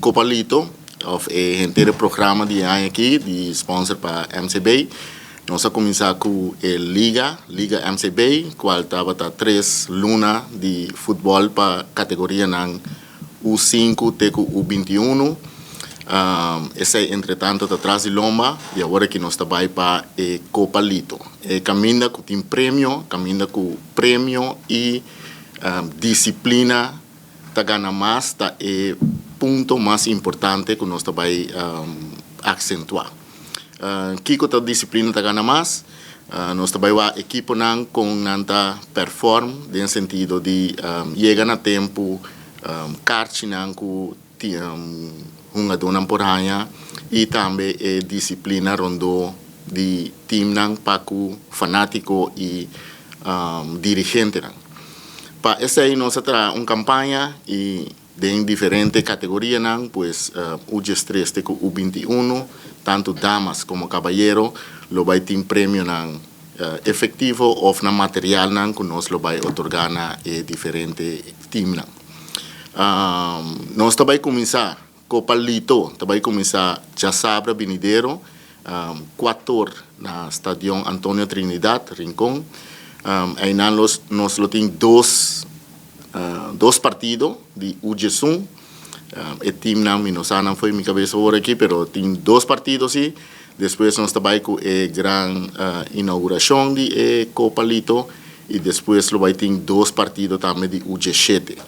Copalito, of inteiro programa de ano aqui, de sponsor para MCB. Nós vamos começar com a Liga MCB, qual estava a 3 luna de futebol para categoria ng U5 até U21. Esse, entretanto, está atrás de lomba e agora que nós estamos para a Copalito. Caminha com tem prêmio e disciplina tá ganha mais, tá ponto mais importante que nós estamos acentuar. Kiko tá disciplina tá ganha mais, nós estamos a equipo não com nanta perform, no sentido de chegar na tempo, carte não com uma dona por hanya e também disciplina rondo de time não para o fanático e dirigente não. Para essa aí nós temos uma campanha e em diferentes categorias, pues o G3 com o 21, tanto damas como caballeros, lo vai ter prêmio efetivo ou na material que nós lo vai otorgar na diferentes times. Nós também começar Copalito, também começar já sábado venideiro, 4 na Estadio Antonio Trinidad, Rincón. Aí nós temos dois partidos de UG1. O time não foi minha cabeça agora aqui, mas tem 2 partidos sim. Depois nós trabalhamos com a grande inauguração de Copalito e depois vai ter 2 partidos também de UG7.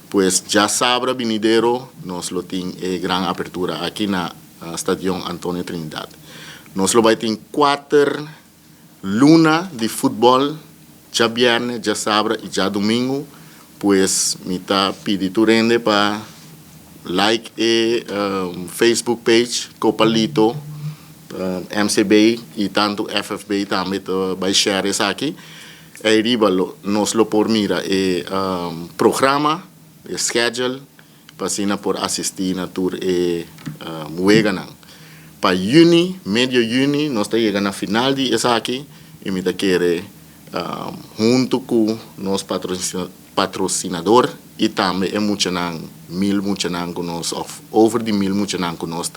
Pues já sábado venideiro nós temos a grande abertura aqui na Estadio Antonio Trinidad. Nós vai ter 4 luna de futebol, já viernes, já sábado e já domingo. Pues me está pedindo para like Facebook page Copalito MCB e tanto FFB também vai share isso aqui. Aí nós lo por mira programa, schedule, para por assistir na tour muega. Para medio juni, nós está chegando na final de isso aqui e me está querer junto com nosso patrocinador e também mil muchanang com nós, over de 1000 muchanang com nós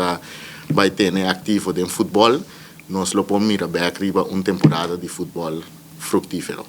vai ter ativo de futebol, nós lo podemos mirar bem arriba uma temporada de futebol fructífero.